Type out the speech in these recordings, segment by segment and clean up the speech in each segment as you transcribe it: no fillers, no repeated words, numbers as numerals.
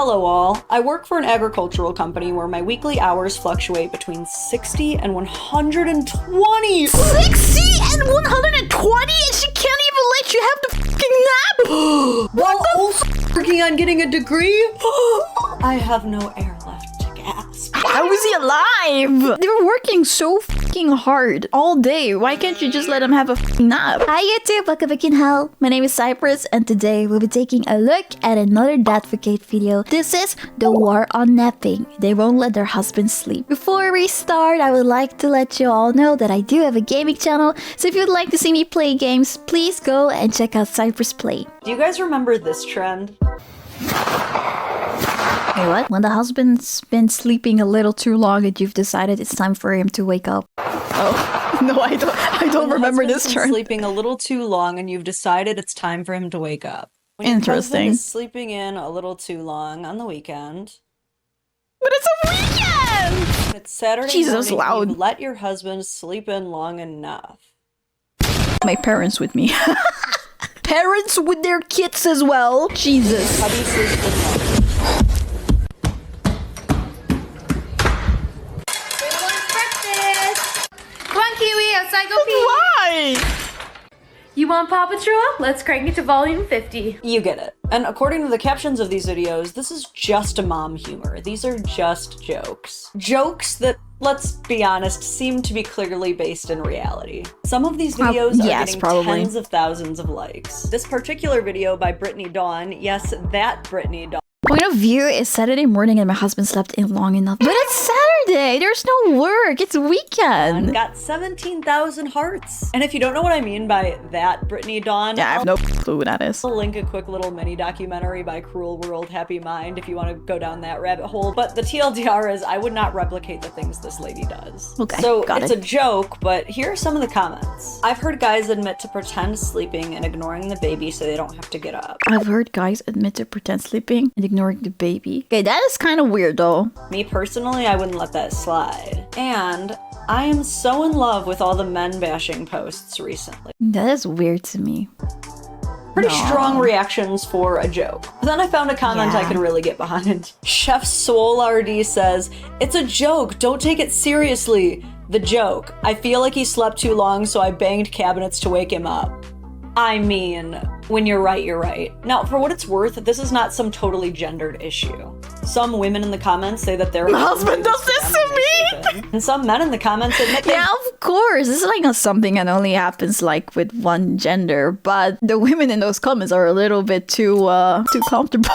Hello all. I work for an agricultural company where my weekly hours fluctuate between 60 and 120. 60 and 120? And she can't even let you have the fucking nap? While also working on getting a degree? I have no air left to gasp. How is he alive? They were working so fucking hard all day. Why can't you just let them have a fucking nap? Hi YouTube, welcome back in hell. My name is Cypress and today we'll be taking a look at another thedadvocate video. This is the war on napping. They won't let their husbands sleep. Before we start, I would like to let you all know that I do have a gaming channel. So if you'd like to see me play games, please go and check out Cypress Play. Do you guys remember this trend? Wait, what? When the husband's been sleeping a little too long and you've decided it's time for him to wake up. Oh, no, I don't remember this term. Sleeping a little too long and you've decided it's time for him to wake up. When Interesting. Your husband is sleeping in a little too long on the weekend. But it's a weekend! It's Saturday Jesus, morning, loud. you let your husband sleep in long enough. My parents with me. Parents with their kids as well. Jesus. Hubby sleeps in long. Come on, Kiwi, outside, go pee. Why? You want Paw Patrol? Let's crank it to volume 50. You get it. And according to the captions of these videos, this is just a mom humor. These are just jokes. Jokes that, let's be honest, seem to be clearly based in reality. Some of these videos are getting tens of thousands of likes. This particular video by Brittany Dawn, yes, that Brittany Dawn. Point of view is Saturday morning and my husband slept in long enough. But it's Saturday! There's no work! It's weekend! Got 17,000 hearts. And if you don't know what I mean by that Brittany Dawn, yeah, I have no clue what that is. I'll link a quick little mini documentary by Cruel World Happy Mind if you want to go down that rabbit hole. But the TLDR is I would not replicate the things this lady does. Okay, so got it's a joke, but here are some of the comments. I've heard guys admit to pretend sleeping and ignoring the baby so they don't have to get up. I've heard guys admit to pretend sleeping and ignoring the baby. Okay, that is kind of weird though. Me personally, I wouldn't let that slide. And I am so in love with all the men bashing posts recently. That is weird to me. Pretty strong reactions for a joke. But then I found a comment I could really get behind. Chef Soul RD says, "It's a joke, don't take it seriously. The joke. I feel like he slept too long, so I banged cabinets to wake him up." I mean, when you're right, you're right. Now, for what it's worth, this is not some totally gendered issue. Some women in the comments say that their husband does this to me! And some men in the comments admit yeah, of course. This is like not something that only happens like with one gender, but the women in those comments are a little bit too comfortable.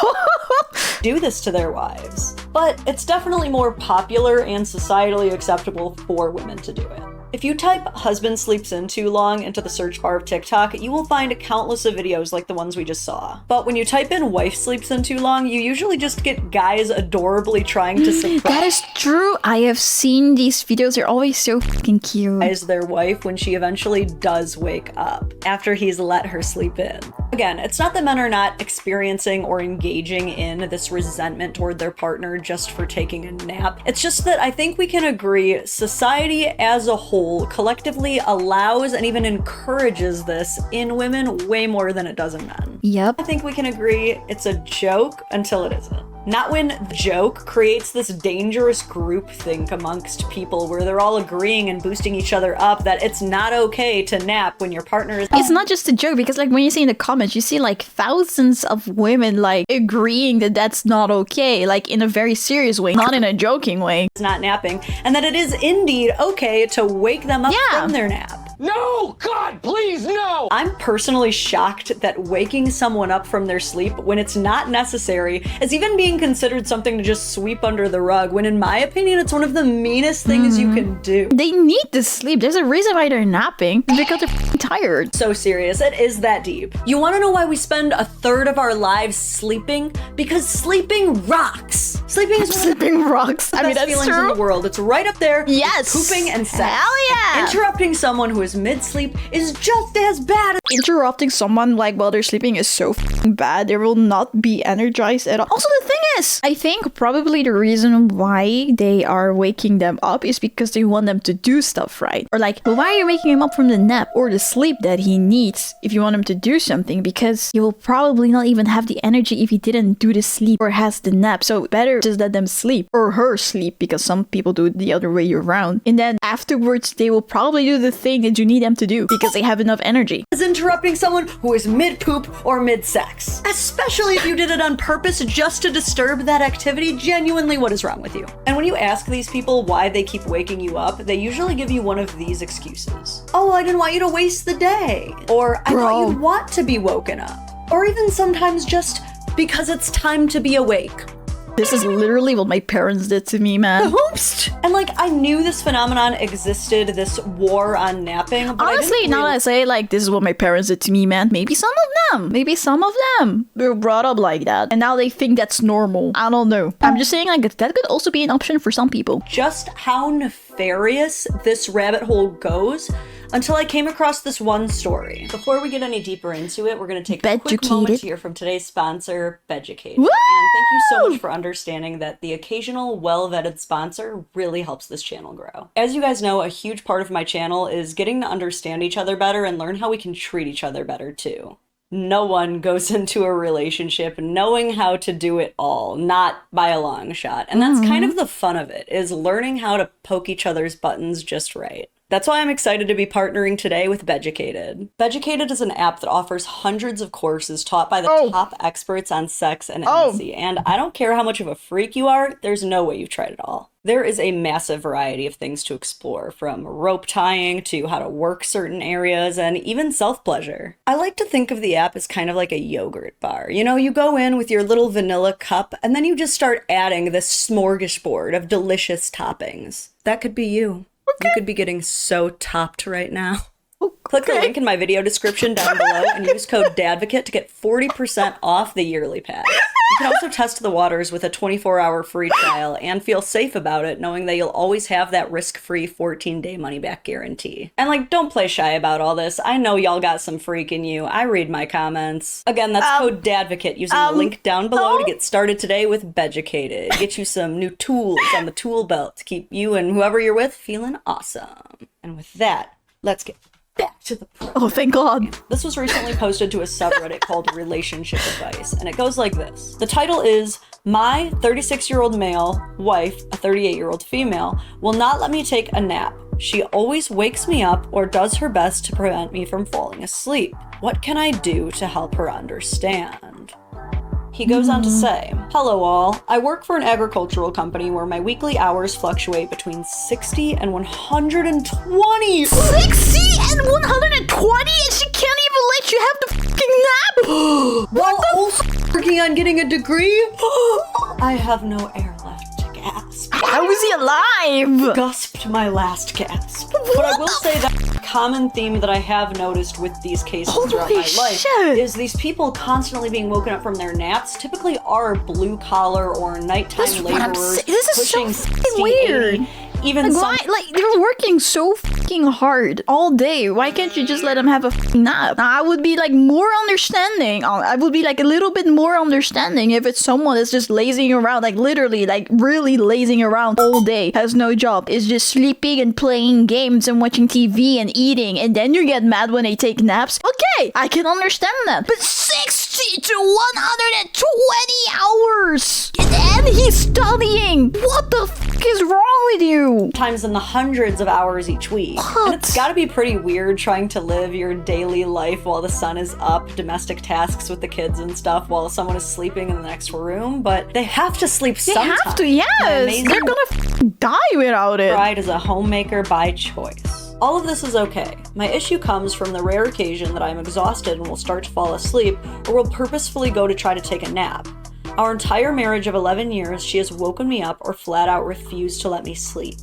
do this to their wives. But it's definitely more popular and societally acceptable for women to do it. If you type "husband sleeps in too long" into the search bar of TikTok, you will find countless of videos like the ones we just saw. But when you type in "wife sleeps in too long," you usually just get guys adorably trying to surprise. That is true. I have seen these videos. They're always so fucking cute. Their wife when she eventually does wake up after he's let her sleep in. Again, it's not that men are not experiencing or engaging in this resentment toward their partner just for taking a nap. It's just that I think we can agree society as a whole collectively allows and even encourages this in women way more than it does in men. Yep. I think we can agree it's a joke until it isn't. Not when the joke creates this dangerous groupthink amongst people where they're all agreeing and boosting each other up that it's not okay to nap when your partner is— It's not just a joke because like when you see in the comments, you see like thousands of women like agreeing that that's not okay, like in a very serious way, not in a joking way. It's not napping, and that it is indeed okay to wake them up from their nap. No! God, please, no! I'm personally shocked that waking someone up from their sleep when it's not necessary is even being considered something to just sweep under the rug, when in my opinion, it's one of the meanest things you can do. They need to sleep. There's a reason why they're napping. Because they're f***ing tired. So serious. It is that deep. You want to know why we spend a third of our lives sleeping? Because sleeping rocks. Sleeping is one of the rocks. I mean, best that's feelings in true. the world. It's right up there with Yes. pooping and sex. Hell yeah. Interrupting someone who is mid-sleep is just as bad. Interrupting someone like while they're sleeping is so f***ing bad. They will not be energized at all. Also, the thing is, I think probably the reason why they are waking them up is because they want them to do stuff right. Or like, well, why are you waking them up from the nap or the sleep that he needs if you want him to do something, because he will probably not even have the energy if he didn't do the sleep or has the nap. So better just let them sleep, or her sleep, because some people do it the other way around. And then afterwards, they will probably do the thing that you need them to do because they have enough energy. Is interrupting someone who is mid-poop or mid-sex. Especially if you did it on purpose just to disturb that activity. Genuinely, what is wrong with you? And when you ask these people why they keep waking you up, they usually give you one of these excuses. Oh, I didn't want you to waste the day. Or I thought you'd want to be woken up. Or even sometimes just because it's time to be awake. This is literally what my parents did to me, man. Oops! And like, I knew this phenomenon existed, this war on napping, but honestly, now that I say, like, this is what my parents did to me, man, maybe some of them were brought up like that, and now they think that's normal. I don't know. I'm just saying, like, that could also be an option for some people. Just how nefarious this rabbit hole goes until I came across this one story. Before we get any deeper into it, we're going to take a quick moment to hear from today's sponsor, Beducated. And thank you so much for understanding that the occasional well-vetted sponsor really helps this channel grow. As you guys know, a huge part of my channel is getting to understand each other better and learn how we can treat each other better too. No one goes into a relationship knowing how to do it all, not by a long shot. And that's kind of the fun of it, is learning how to poke each other's buttons just right. That's why I'm excited to be partnering today with Beducated. Beducated is an app that offers hundreds of courses taught by the top experts on sex and intimacy. And I don't care how much of a freak you are, there's no way you've tried it all. There is a massive variety of things to explore, from rope tying to how to work certain areas and even self-pleasure. I like to think of the app as kind of like a yogurt bar. You know, you go in with your little vanilla cup and then you just start adding this smorgasbord of delicious toppings. That could be you. You could be getting so topped right now. Click the link in my video description down below and use code DADVOCATE to get 40% off the yearly pass. You can also test the waters with a 24-hour free trial and feel safe about it, knowing that you'll always have that risk-free 14-day money-back guarantee. And like, don't play shy about all this. I know y'all got some freak in you. I read my comments. Again, that's code DADVOCATE using the link down below to get started today with Beducated. Get you some new tools on the tool belt to keep you and whoever you're with feeling awesome. And with that, let's get back to the program. Oh, thank God. This was recently posted to a subreddit called Relationship Advice, and it goes like this. The title is, "My 36-year-old male wife, a 38-year-old female, will not let me take a nap. She always wakes me up or does her best to prevent me from falling asleep. What can I do to help her understand?" He goes on to say, "Hello all. I work for an agricultural company where my weekly hours fluctuate between 60 and 120. 60 and 120? And she can't even let you have the fucking nap? While also working on getting a degree? I have no air left to gasp." How is he alive? Gasped my last gasp. But I will say that a common theme that I have noticed with these cases throughout my life is these people constantly being woken up from their naps typically are blue-collar or nighttime laborers. This is pushing so fucking weird. Even like, why? Like, they're working so fucking hard all day. Why can't you just let them have a fucking nap? I would be like more understanding. I would be like a little bit more understanding if it's someone that's just lazing around, like literally, like really lazing around all day, has no job, is just sleeping and playing games and watching TV and eating, and then you get mad when they take naps. Okay, I can understand that. But 60 to 120 hours, and then he's studying. What the fuck is wrong with you? times in the hundreds of hours each week. And it's gotta be pretty weird trying to live your daily life while the sun is up, domestic tasks with the kids and stuff, while someone is sleeping in the next room, but they have to sleep sometime. They have to, yes! They're gonna die without it. Bride is a homemaker by choice. All of this is okay. My issue comes from the rare occasion that I'm exhausted and will start to fall asleep, or will purposefully go to try to take a nap. Our entire marriage of 11 years, she has woken me up or flat out refused to let me sleep.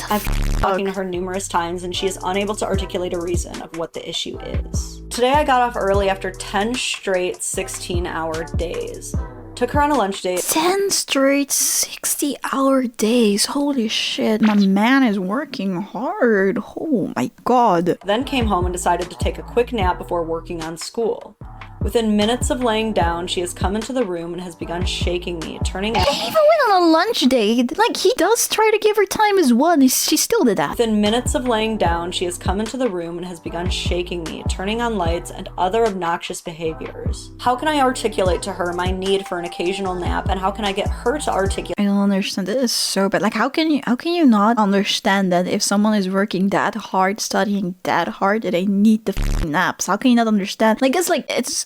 I've been talking to her numerous times and she is unable to articulate a reason of what the issue is. Today I got off early after 10 straight 16-hour days. Took her on a lunch date. 10 straight 60-hour days. Holy shit, my man is working hard. Oh my God. Then came home and decided to take a quick nap before working on school. Within minutes of laying down, she has come into the room and has begun shaking me, turning They even went on a lunch date. Like, he does try to give her time as well, and she still did that. Within minutes of laying down, she has come into the room and has begun shaking me, turning on lights and other obnoxious behaviors. How can I articulate to her my need for an occasional nap, and how can I get her to articulate? I don't understand. This is so bad. Like, how can you not understand that if someone is working that hard, studying that hard, that they need the f***ing naps? How can you not understand? Like, it's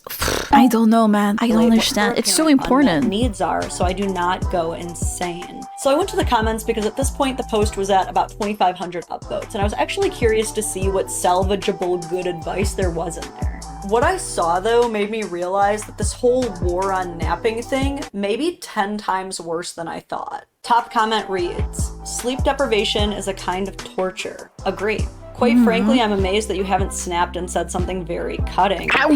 I don't know, man. I don't understand. It's so important. Needs are, so I do not go insane. So I went to the comments because at this point the post was at about 2,500 upvotes, and I was actually curious to see what salvageable good advice there was in there. What I saw though made me realize that this whole war on napping thing may be 10 times worse than I thought. Top comment reads, "Sleep deprivation is a kind of torture." Agree. Quite frankly, I'm amazed that you haven't snapped and said something very cutting. I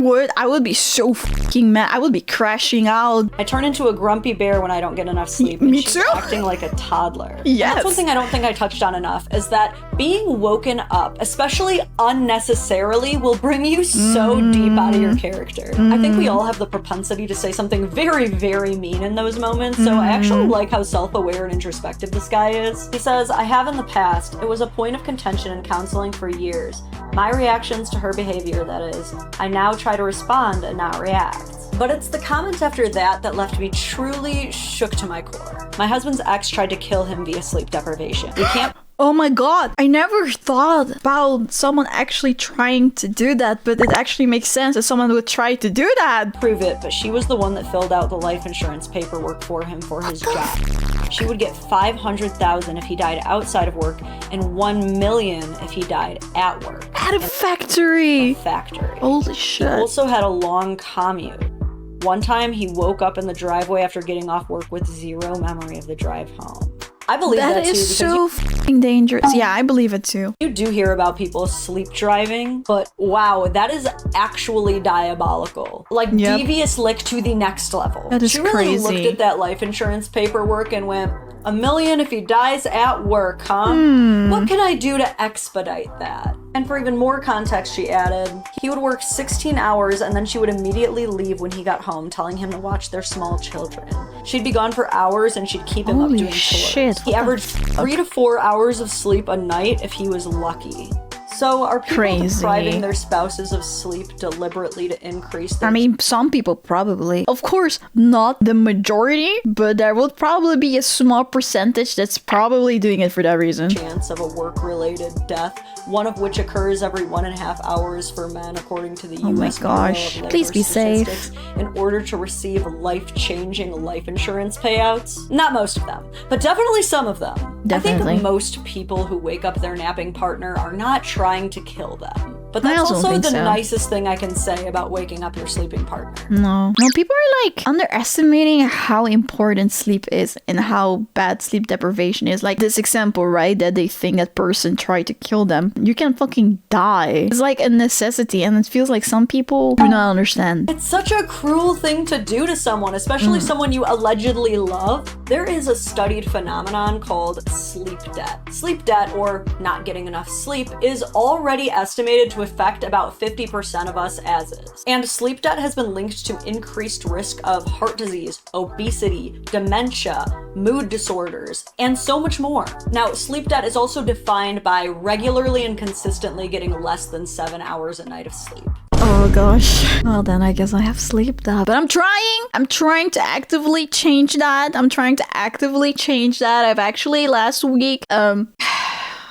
would be so fucking mad. I would be crashing out. I turn into a grumpy bear when I don't get enough sleep. Me and she's too. acting like a toddler. Yes. That's one thing I don't think I touched on enough, is that being woken up, especially unnecessarily, will bring you so deep out of your character. I think we all have the propensity to say something very, very mean in those moments, so I actually like how self-aware and introspective this guy is. He says, "I have in the past. It was a point of contention in counseling for years. My reactions to her behavior, that is. I now try to respond and not react." But it's the comment after that that left me truly shook to my core. My husband's ex tried to kill him via sleep deprivation. We can't Oh my god, I never thought about someone actually trying to do that, but it actually makes sense that someone would try to do that. prove it, but she was the one that filled out the life insurance paperwork for him for his job. She would get $500,000 if he died outside of work and $1 million if he died at work. At a factory. Factory. Holy He shit. also had a long commute. One time he woke up in the driveway after getting off work with zero memory of the drive home. I believe that, That too, is because so fucking dangerous. Yeah, I believe it too. you do hear about people sleep driving, but wow, that is actually diabolical. Like, Yep. devious lick to the next level. That is she really crazy. looked at that life insurance paperwork and went, $1 million if he dies at work, huh? What can I do to expedite that? And for even more context, she added, he would work 16 hours and then she would immediately leave when he got home, telling him to watch their small children. She'd be gone for hours and she'd keep him up Holy doing chores. shit, He what the averaged 3 to 4 hours of sleep a night if he was lucky. So are people Crazy. depriving their spouses of sleep deliberately to increase their I mean, some people probably. Of course, not the majority, but there will probably be a small percentage that's probably doing it for that reason. chance of a work-related death, one of which occurs every 1.5 hours for men, according to the Oh my U.S. Bureau of gosh. Labor Please be safe. Statistics, in order to receive life-changing life insurance payouts. Not most of them, but definitely some of them. I Definitely. think most people who wake up their napping partner are not trying to kill them. But I that's also also think the so. nicest thing I can say about waking up your sleeping partner. No, people are like underestimating how important sleep is and how bad sleep deprivation is. Like this example, right? That they think that person tried to kill them. You can fucking die. It's like a necessity, and it feels like some people do not understand. It's such a cruel thing to do to someone, especially someone you allegedly love. There is a studied phenomenon called sleep debt. Sleep debt, or not getting enough sleep, is already estimated to affect about 50% of us as is. And sleep debt has been linked to increased risk of heart disease, obesity, dementia, mood disorders, and so much more. Now, sleep debt is also defined by regularly and consistently getting less than 7 hours a night of sleep. Oh gosh. Well then I guess I have sleep debt. But I'm trying to actively change that. I've actually last week,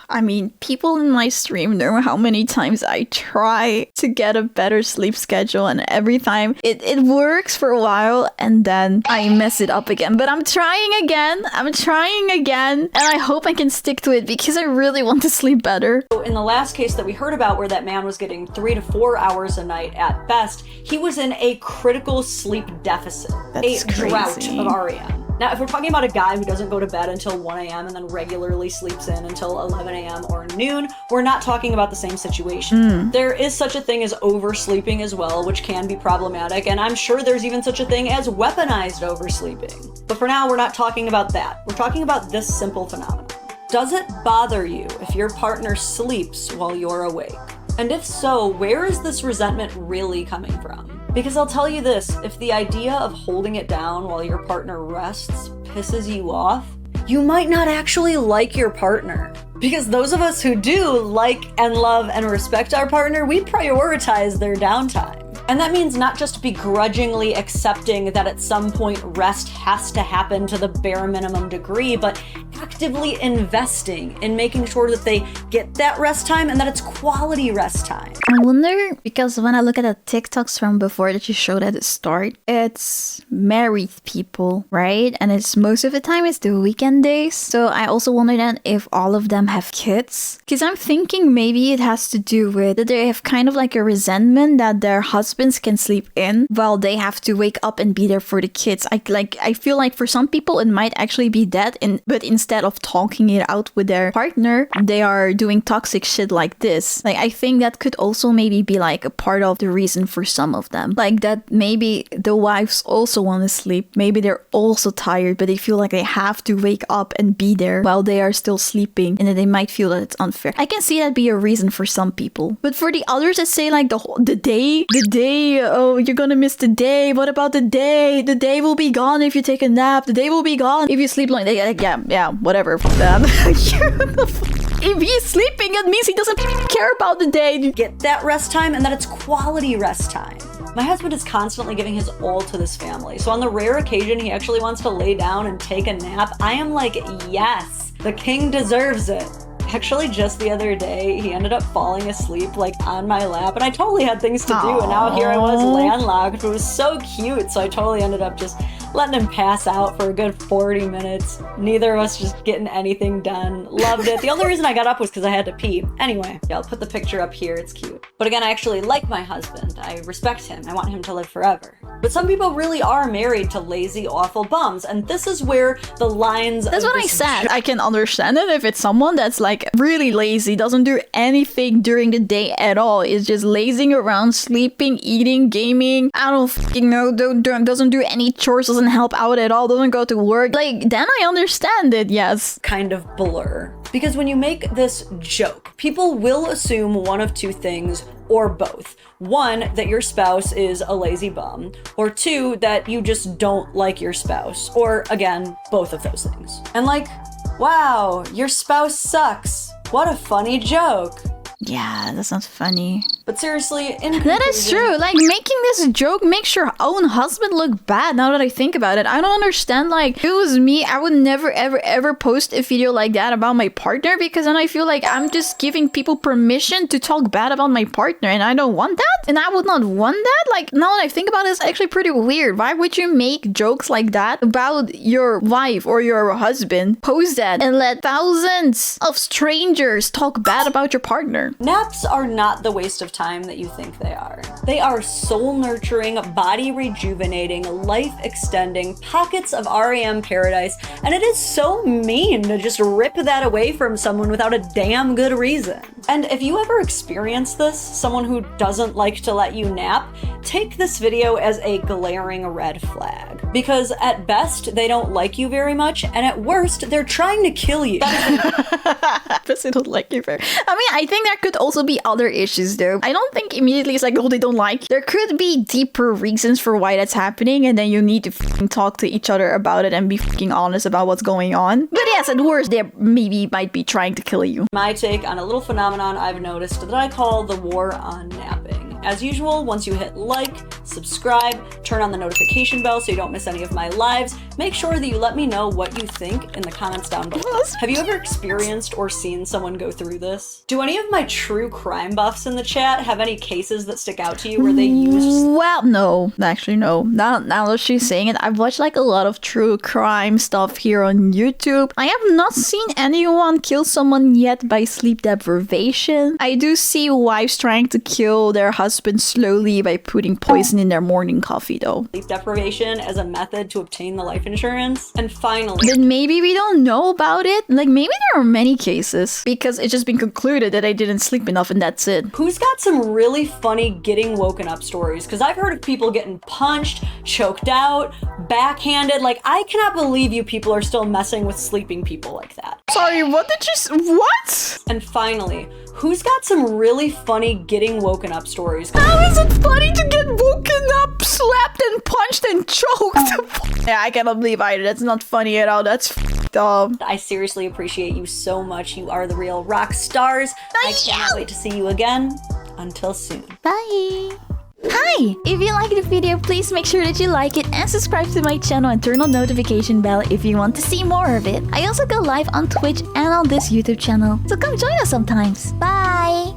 I mean, people in my stream know how many times I try to get a better sleep schedule, and every time it works for a while and then I mess it up again. But I'm trying again, and I hope I can stick to it because I really want to sleep better. So in the last case that we heard about, where that man was getting 3 to 4 hours a night at best, he was in a critical sleep deficit, That's a drought crazy. of REM. Now, if we're talking about a guy who doesn't go to bed until 1 a.m. and then regularly sleeps in until 11 a.m. or noon, we're not talking about the same situation. There is such a thing as oversleeping as well, which can be problematic, and I'm sure there's even such a thing as weaponized oversleeping. But for now, we're not talking about that. We're talking about this simple phenomenon. Does it bother you if your partner sleeps while you're awake? And if so, where is this resentment really coming from? Because I'll tell you this, if the idea of holding it down while your partner rests pisses you off, you might not actually like your partner. Because those of us who do like and love and respect our partner, we prioritize their downtime. And that means not just begrudgingly accepting that at some point rest has to happen to the bare minimum degree, but actively investing in making sure that they get that rest time and that it's quality rest time. I wonder, because when I look at the TikToks from before that you showed at the start, it's married people, right? And it's most of the time it's the weekend days. So I also wonder then if all of them have kids. Because I'm thinking maybe it has to do with that they have kind of like a resentment that their husbands can sleep in while they have to wake up and be there for the kids. I feel like for some people it might actually be that, but instead of talking it out with their partner, they are doing toxic shit like this. Like, I think that could also maybe be like a part of the reason for some of them. Like that maybe the wives also want to sleep. Maybe they're also tired, but they feel like they have to wake up and be there while they are still sleeping, and then they might feel that it's unfair. I can see that be a reason for some people. But for the others that say like the day, oh, you're gonna miss the day. What about the day? The day will be gone if you take a nap. The day will be gone if you sleep long. Yeah, whatever. Fuck that. If he's sleeping, it means he doesn't care about the day. Get that rest time and that it's quality rest time. My husband is constantly giving his all to this family. So on the rare occasion he actually wants to lay down and take a nap, I am like, yes, the king deserves it. Actually, just the other day, he ended up falling asleep like on my lap, and I totally had things to do, and now here I was landlocked. It was so cute, so I totally ended up just letting him pass out for a good 40 minutes. Neither of us just getting anything done. Loved it. The only reason I got up was because I had to pee. Anyway, yeah, I'll put the picture up here. It's cute. But again, I actually like my husband. I respect him. I want him to live forever. But some people really are married to lazy, awful bums, and this is where the lines That's of what I this said. I can understand it if it's someone that's like really lazy, doesn't do anything during the day at all, is just lazing around, sleeping, eating, gaming, I don't fucking know, doesn't do any chores, doesn't help out at all, doesn't go to work. Like, then I understand it, yes. kind of blur. Because when you make this joke, people will assume one of two things or both. One, that your spouse is a lazy bum, or two, that you just don't like your spouse, or again, both of those things. And like, wow, your spouse sucks. What a funny joke. Yeah, that's not funny. But seriously, in That is true. Like, making this joke makes your own husband look bad now that I think about it. I don't understand. Like, if it was me, I would never, ever, ever post a video like that about my partner, because then I feel like I'm just giving people permission to talk bad about my partner, and I don't want that. And I would not want that. Like, now that I think about it, it's actually pretty weird. Why would you make jokes like that about your wife or your husband, post that, and let thousands of strangers talk bad about your partner? Naps are not the waste of time that you think they are. They are soul nurturing, body rejuvenating, life extending pockets of REM paradise, and it is so mean to just rip that away from someone without a damn good reason. And if you ever experience this, someone who doesn't like to let you nap, take this video as a glaring red flag. Because at best, they don't like you very much, and at worst, they're trying to kill you. Because they don't like you very. I mean, I think there could also be other issues though. I don't think immediately it's like, oh, they don't like. There could be deeper reasons for why that's happening, and then you need to talk to each other about it and be honest about what's going on. But yes, at worst, they maybe might be trying to kill you. My take on a little phenomenon I've noticed that I call the war on napping. As usual, once you hit like, subscribe, turn on the notification bell so you don't miss any of my lives, make sure that you let me know what you think in the comments down below. Have you ever experienced or seen someone go through this? Do any of my true crime buffs in the chat have any cases that stick out to you where they used... Well, no. Actually, no. Now that she's saying it, I've watched like a lot of true crime stuff here on YouTube. I have not seen anyone kill someone yet by sleep deprivation. I do see wives trying to kill their husband slowly by putting poison in their morning coffee though. Sleep deprivation as a method to obtain the life insurance. And finally... But maybe we don't know about it. Like, maybe there are many cases because it's just been concluded that I didn't sleep enough and that's it. Who's got some really funny getting woken up stories? Because I've heard of people getting punched, choked out, backhanded. Like, I cannot believe you people are still messing with sleeping people like that. Sorry, what did you what? And finally, who's got some really funny getting woken up stories? How is it funny to get woken up? slapped and punched and choked. Yeah, I cannot believe either. That's not funny at all. That's dumb. I seriously appreciate you so much. You are the real rock stars. I cannot wait to see you again. Until soon. Bye! Hi! If you liked the video, please make sure that you like it and subscribe to my channel and turn on notification bell if you want to see more of it. I also go live on Twitch and on this YouTube channel, so come join us sometimes. Bye!